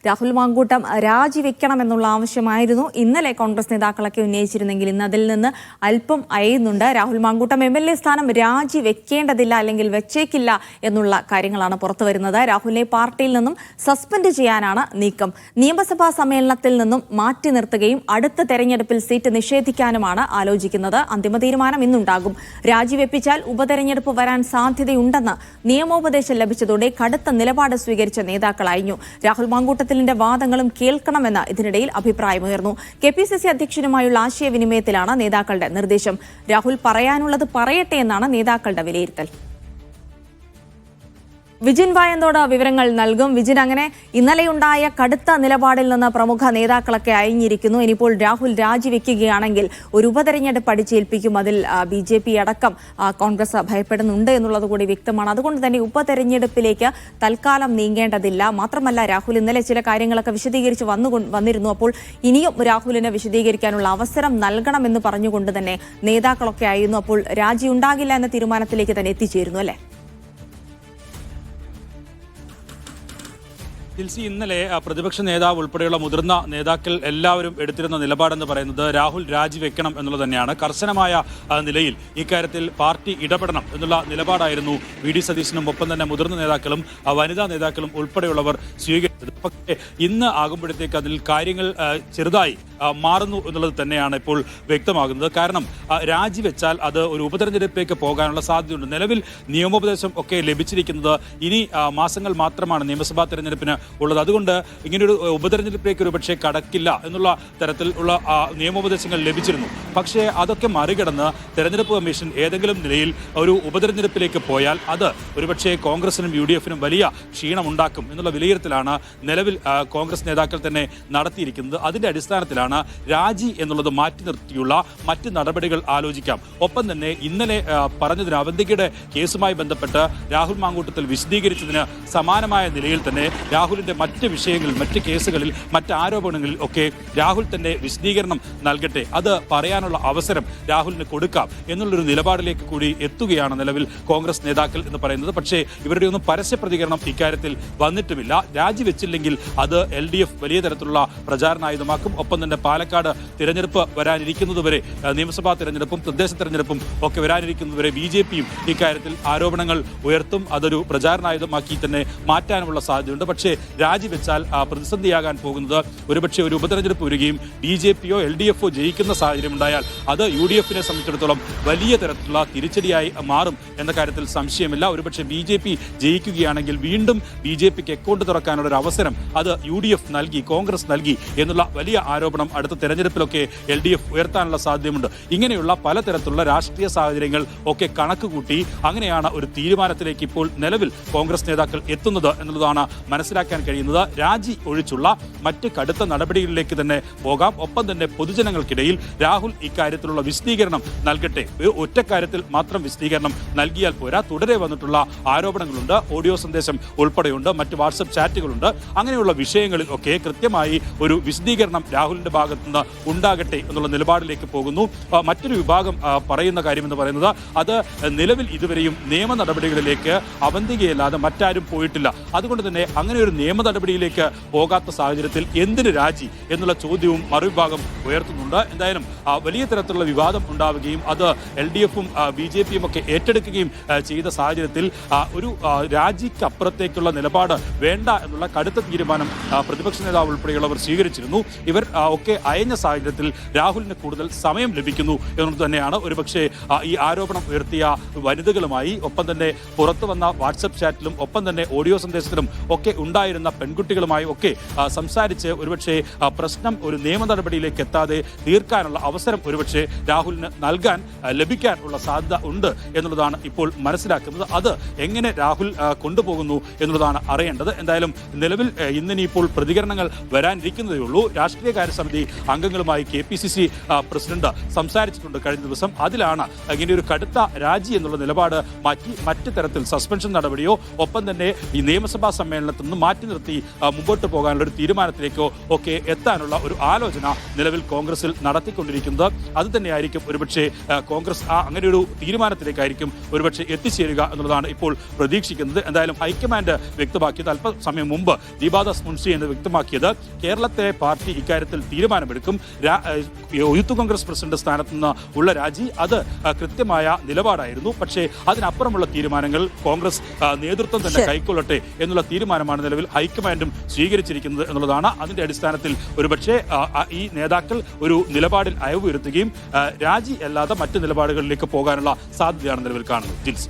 രാഹുൽ മാങ്കൂട്ടം രാജിവെക്കണമെന്നുള്ള ആവശ്യമായിരുന്നു ഇന്നലെ കോൺഗ്രസ് നേതാക്കളൊക്കെ ഉന്നയിച്ചിരുന്നെങ്കിൽ ഇന്ന് അതിൽ നിന്ന് അല്പം അയയുന്നുണ്ട്. രാഹുൽ മാങ്കൂട്ടം MLA സ്ഥാനം രാജിവെക്കേണ്ടതില്ല അല്ലെങ്കിൽ വെച്ചേക്കില്ല എന്നുള്ള കാര്യങ്ങളാണ് പുറത്തുവരുന്നത്. രാഹുലിനെ പാർട്ടിയിൽ നിന്നും സസ്പെൻഡ് ചെയ്യാനാണ് നീക്കം. നിയമസഭാ സമ്മേളനത്തിൽ നിന്നും മാറ്റി നിർത്തുകയും അടുത്ത തെരഞ്ഞെടുപ്പിൽ സീറ്റ് നിഷേധിക്കാനുമാണ് ആലോചിക്കുന്നത്. അന്തിമ തീരുമാനം ഇന്നുണ്ടാകും. രാജിവെപ്പിച്ചാൽ ഉപതെരഞ്ഞെടുപ്പ് വരാൻ സാധ്യതയുണ്ടെന്ന് നിയമോപദേശം ലഭിച്ചതോടെ കടുത്ത നിലപാട് സ്വീകരിച്ച നേതാക്കൾ അയഞ്ഞു. രാഹുൽ മാങ്കൂട്ടത്തിന്റെ വാദങ്ങളും കേൾക്കണമെന്ന് ഇതിനിടയിൽ അഭിപ്രായമുയർന്നു. KPCC അധ്യക്ഷനുമായുള്ള ആശയവിനിമയത്തിലാണ് നേതാക്കളുടെ നിർദ്ദേശം. രാഹുൽ പറയാനുള്ളത് പറയട്ടെ എന്നാണ് നേതാക്കളുടെ വിലയിരുത്തൽ. വിജിൻ വായന്തോട് വിവരങ്ങൾ നൽകും. വിജിൻ, അങ്ങനെ ഇന്നലെയുണ്ടായ കടുത്ത നിലപാടിൽ നിന്ന് പ്രമുഖ നേതാക്കളൊക്കെ അയഞ്ഞിരിക്കുന്നു. ഇനിയിപ്പോൾ രാഹുൽ രാജിവെക്കുകയാണെങ്കിൽ ഒരു ഉപതെരഞ്ഞെടുപ്പ് അടിച്ചേൽപ്പിക്കും. അതിൽ BJP അടക്കം കോൺഗ്രസ് ഭയപ്പെടുന്നുണ്ട് എന്നുള്ളത് കൂടി വ്യക്തമാണ്. അതുകൊണ്ട് തന്നെ ഉപതെരഞ്ഞെടുപ്പിലേക്ക് തൽക്കാലം നീങ്ങേണ്ടതില്ല. മാത്രമല്ല, രാഹുൽ ഇന്നലെ ചില കാര്യങ്ങളൊക്കെ വിശദീകരിച്ച് വന്നിരുന്നു. അപ്പോൾ ഇനിയും രാഹുലിന് വിശദീകരിക്കാനുള്ള അവസരം നൽകണമെന്ന് പറഞ്ഞുകൊണ്ട് തന്നെ നേതാക്കളൊക്കെ ആയിരുന്നു. അപ്പോൾ രാജി ഉണ്ടാകില്ല എന്ന തീരുമാനത്തിലേക്ക് തന്നെ എത്തിച്ചേരുന്നു അല്ലേ? ഇന്നലെ പ്രതിപക്ഷ നേതാവ് ഉൾപ്പെടെയുള്ള മുതിർന്ന നേതാക്കൾ എല്ലാവരും എടുത്തിരുന്ന നിലപാടെന്ന് പറയുന്നത് രാഹുൽ രാജിവെക്കണം എന്നുള്ളത് തന്നെയാണ്. കർശനമായ നിലയിൽ ഇക്കാര്യത്തിൽ പാർട്ടി ഇടപെടണം എന്നുള്ള നിലപാടായിരുന്നു VD സതീശനും ഒപ്പം തന്നെ മുതിർന്ന നേതാക്കളും വനിതാ നേതാക്കളും ഉൾപ്പെടെയുള്ളവർ സ്വീകരിച്ചത്. പക്ഷേ ഇന്ന് ആകുമ്പോഴത്തേക്ക് അതിൽ കാര്യങ്ങൾ ചെറുതായി മാറുന്നു എന്നുള്ളത് തന്നെയാണ് ഇപ്പോൾ വ്യക്തമാകുന്നത്. കാരണം രാജിവെച്ചാൽ അത് ഒരു ഉപതെരഞ്ഞെടുപ്പിലേക്ക് പോകാനുള്ള സാധ്യതയുണ്ട്. നിലവിൽ നിയമോപദേശം ഒക്കെ ലഭിച്ചിരിക്കുന്നത് ഇനി മാസങ്ങൾ മാത്രമാണ് നിയമസഭാ തെരഞ്ഞെടുപ്പിന് ഉള്ളത്. അതുകൊണ്ട് ഇങ്ങനെയൊരു ഉപതെരഞ്ഞെടുപ്പിലേക്ക് ഒരു പക്ഷേ കടക്കില്ല എന്നുള്ള തരത്തിലുള്ള നിയമോപദേശങ്ങൾ ലഭിച്ചിരുന്നു. പക്ഷേ അതൊക്കെ മറികടന്ന് തെരഞ്ഞെടുപ്പ് കമ്മീഷൻ ഏതെങ്കിലും നിലയിൽ ഒരു ഉപതെരഞ്ഞെടുപ്പിലേക്ക് പോയാൽ അത് ഒരുപക്ഷേ കോൺഗ്രസിനും UDF-നും വലിയ ക്ഷീണമുണ്ടാക്കും എന്നുള്ള വിലയിരുത്തലാണ് നിലവിൽ കോൺഗ്രസ് നേതാക്കൾ തന്നെ നടത്തിയിരിക്കുന്നത്. അതിന്റെ അടിസ്ഥാനത്തിലാണ് രാജി എന്നുള്ളത് മാറ്റി നിർത്തിയുള്ള മറ്റ് നടപടികൾ ആലോചിക്കാം. ഒപ്പം തന്നെ ഇന്നലെ പറഞ്ഞതിന് അവന്തികയുടെ കേസുമായി ബന്ധപ്പെട്ട് രാഹുൽ മാങ്കൂട്ടത്തിൽ വിശദീകരിച്ചതിന് സമാനമായ നിലയിൽ തന്നെ രാഹുലിന്റെ മറ്റ് വിഷയങ്ങളിൽ, മറ്റ് കേസുകളിൽ, മറ്റ് ആരോപണങ്ങളിൽ ഒക്കെ രാഹുൽ തന്നെ വിശദീകരണം നൽകട്ടെ, അത് പറയാനുള്ള അവസരം രാഹുലിന് കൊടുക്കാം എന്നുള്ളൊരു നിലപാടിലേക്ക് കൂടി എത്തുകയാണ് നിലവിൽ കോൺഗ്രസ് നേതാക്കൾ എന്ന് പറയുന്നത്. പക്ഷേ ഇവരുടെ ഒന്നും പരസ്യ പ്രതികരണം ഇക്കാര്യത്തിൽ വന്നിട്ടുമില്ല. രാജിവെച്ചില്ലെങ്കിൽ അത് LDF വലിയ തരത്തിലുള്ള പ്രചാരണായുധമാക്കും. ഒപ്പം തന്നെ പാലക്കാട് തിരഞ്ഞെടുപ്പ് വരാനിരിക്കുന്നതുവരെ, നിയമസഭാ തിരഞ്ഞെടുപ്പും തദ്ദേശ തെരഞ്ഞെടുപ്പും ഒക്കെ വരാനിരിക്കുന്നതുവരെ BJP-യും ഇക്കാര്യത്തിൽ ആരോപണങ്ങൾ ഉയർത്തും. അതൊരു പ്രചാരണായുധമാക്കി തന്നെ മാറ്റാനുമുള്ള സാധ്യതയുണ്ട്. പക്ഷേ രാജിവെച്ചാൽ പ്രതിസന്ധിയാകാൻ പോകുന്നത് ഒരുപക്ഷെ ഒരു ഉപതെരഞ്ഞെടുപ്പ് വരികയും BJP-യോ LDF-ഓ ജയിക്കുന്ന സാഹചര്യം ഉണ്ടായാൽ അത് UDF-നെ സംബന്ധിച്ചിടത്തോളം വലിയ തരത്തിലുള്ള തിരിച്ചടിയായി മാറും എന്ന കാര്യത്തിൽ സംശയമില്ല. ഒരുപക്ഷെ BJP ജയിക്കുകയാണെങ്കിൽ വീണ്ടും BJP-ക്ക് അക്കൗണ്ട് തുറക്കാനുള്ള ഒരു അവസരം അത് UDF നൽകി, കോൺഗ്രസ് നൽകി എന്നുള്ള വലിയ ആരോപണം അടുത്ത തെരഞ്ഞെടുപ്പിലൊക്കെ LDF ഉയർത്താനുള്ള സാധ്യതയുണ്ട്. ഇങ്ങനെയുള്ള പലതരത്തിലുള്ള രാഷ്ട്രീയ സാഹചര്യങ്ങൾ ഒക്കെ കണക്കുകൂട്ടി അങ്ങനെയാണ് ഒരു തീരുമാനത്തിലേക്ക് ഇപ്പോൾ നിലവിൽ കോൺഗ്രസ് നേതാക്കൾ എത്തുന്നത് എന്നുള്ളതാണ് മനസ്സിലാക്കാൻ കഴിയുന്നത്. രാജി ഒഴിച്ചുള്ള മറ്റ് കടുത്ത നടപടികളിലേക്ക് തന്നെ പോകാം. ഒപ്പം തന്നെ പൊതുജനങ്ങൾക്കിടയിൽ രാഹുൽ ഇക്കാര്യത്തിലുള്ള വിശദീകരണം നൽകട്ടെ. ഒറ്റ കാര്യത്തിൽ മാത്രം വിശദീകരണം നൽകിയാൽ പോരാ. തുടരെ വന്നിട്ടുള്ള ആരോപണങ്ങളുണ്ട്, ഓഡിയോ സന്ദേശം ഉൾപ്പെടെയുണ്ട്, മറ്റ് വാട്സപ്പ് ചാറ്റുകളുണ്ട്. അങ്ങനെയുള്ള വിഷയങ്ങളിൽ ഒക്കെ കൃത്യമായി ഒരു വിശദീകരണം രാഹുലിന്റെ ഭാഗത്തുനിന്ന് ഉണ്ടാകട്ടെ എന്നുള്ള നിലപാടിലേക്ക് പോകുന്നു. മറ്റൊരു വിഭാഗം പറയുന്ന കാര്യമെന്ന് പറയുന്നത് അത് നിലവിൽ ഇതുവരെയും നിയമ നടപടികളിലേക്ക് അവന്തികയല്ലാതെ മറ്റാരും പോയിട്ടില്ല. അതുകൊണ്ട് തന്നെ അങ്ങനെ ഒരു നിയമ നടപടിയിലേക്ക് പോകാത്ത സാഹചര്യത്തിൽ എന്തിന് രാജി എന്നുള്ള ചോദ്യവും മറുവിഭാഗം ഉയർത്തുന്നുണ്ട്. എന്തായാലും വലിയ തരത്തിലുള്ള വിവാദം ഉണ്ടാവുകയും അത് LDF-ഉം BJP-യും ഒക്കെ ഏറ്റെടുക്കുകയും ചെയ്ത സാഹചര്യത്തിൽ ഒരു രാജിക്കപ്പുറത്തേക്കുള്ള നിലപാട് വേണ്ട എന്നുള്ള കടുത്ത തീരുമാനം പ്രതിപക്ഷ നേതാവ് ഉൾപ്പെടെയുള്ളവർ സ്വീകരിച്ചിരുന്നു. ഇവർ ഒക്കെ അയഞ്ഞ സാഹചര്യത്തിൽ രാഹുലിന് കൂടുതൽ സമയം ലഭിക്കുന്നു എന്നുള്ളത് തന്നെയാണ് ഒരുപക്ഷെ ഈ ആരോപണം ഉയർത്തിയ വനിതകളുമായി, ഒപ്പം തന്നെ പുറത്തു വന്ന വാട്സപ്പ് ചാറ്റിലും ഒപ്പം തന്നെ ഓഡിയോ സന്ദേശത്തിലും ഒക്കെ ഉണ്ടായിരുന്ന പെൺകുട്ടികളുമായി ഒക്കെ സംസാരിച്ച് ഒരുപക്ഷെ പ്രശ്നം ഒരു നിയമ നടപടിയിലേക്ക് എത്താതെ തീർക്കാനുള്ള അവസരം ഒരുപക്ഷെ രാഹുലിന് ലഭിക്കാനുള്ള സാധ്യത ഉണ്ട് എന്നുള്ളതാണ് ഇപ്പോൾ മനസ്സിലാക്കുന്നത്. അത് എങ്ങനെ രാഹുൽ കൊണ്ടുപോകുന്നു എന്നുള്ളതാണ് അറിയേണ്ടത്. എന്തായാലും നിലവിൽ ഇന്നിനിപ്പോൾ പ്രതികരണങ്ങൾ വരാനിരിക്കുന്നതേ ഉള്ളൂ. രാഷ്ട്രീയകാര്യ സമിതി സമിതി അംഗങ്ങളുമായി KPCC പ്രസിഡന്റ് സംസാരിച്ചിട്ടുണ്ട് കഴിഞ്ഞ ദിവസം. അതിലാണ് ഇങ്ങനെയൊരു കടുത്ത രാജി എന്നുള്ള നിലപാട് മാറ്റി മറ്റു തരത്തിൽ സസ്പെൻഷൻ നടപടിയോ ഒപ്പം തന്നെ ഈ നിയമസഭാ സമ്മേളനത്തിൽ നിന്ന് മാറ്റി നിർത്തി മുമ്പോട്ട് പോകാനുള്ള ഒരു തീരുമാനത്തിലേക്കോ ഒക്കെ എത്താനുള്ള ഒരു ആലോചന നിലവിൽ കോൺഗ്രസിൽ നടത്തിക്കൊണ്ടിരിക്കുന്നത്. അത് തന്നെയായിരിക്കും ഒരുപക്ഷെ കോൺഗ്രസ് അങ്ങനെ ഒരു തീരുമാനത്തിലേക്കായിരിക്കും ഒരുപക്ഷെ എത്തിച്ചേരുക എന്നുള്ളതാണ് ഇപ്പോൾ പ്രതീക്ഷിക്കുന്നത്. എന്തായാലും ഹൈക്കമാൻഡ് വ്യക്തമാക്കിയത് അല്പസമയം മുമ്പ് ദീപാദാസ് മുൻഷി എന്ന് വ്യക്തമാക്കിയത് കേരളത്തെ പാർട്ടി ഇക്കാര്യത്തിൽ തീരുമാനമെടുക്കും. യൂത്ത് കോൺഗ്രസ് പ്രസിഡന്റ് സ്ഥാനത്ത് നിന്ന് ഉള്ള രാജി അത് കൃത്യമായ നിലപാടായിരുന്നു. പക്ഷേ അതിനപ്പുറമുള്ള തീരുമാനങ്ങൾ കോൺഗ്രസ് നേതൃത്വം തന്നെ കൈക്കൊള്ളട്ടെ എന്നുള്ള തീരുമാനമാണ് നിലവിൽ ഹൈക്കമാൻഡും സ്വീകരിച്ചിരിക്കുന്നത് എന്നുള്ളതാണ്. അതിന്റെ അടിസ്ഥാനത്തിൽ ഒരുപക്ഷെ ഈ നേതാക്കൾ ഒരു നിലപാടിൽ അയവ് വരുത്തുകയും രാജി അല്ലാതെ മറ്റ് നിലപാടുകളിലേക്ക് പോകാനുള്ള സാധ്യതയാണ് നിലവിൽ കാണുന്നത്. ജിൽസ്.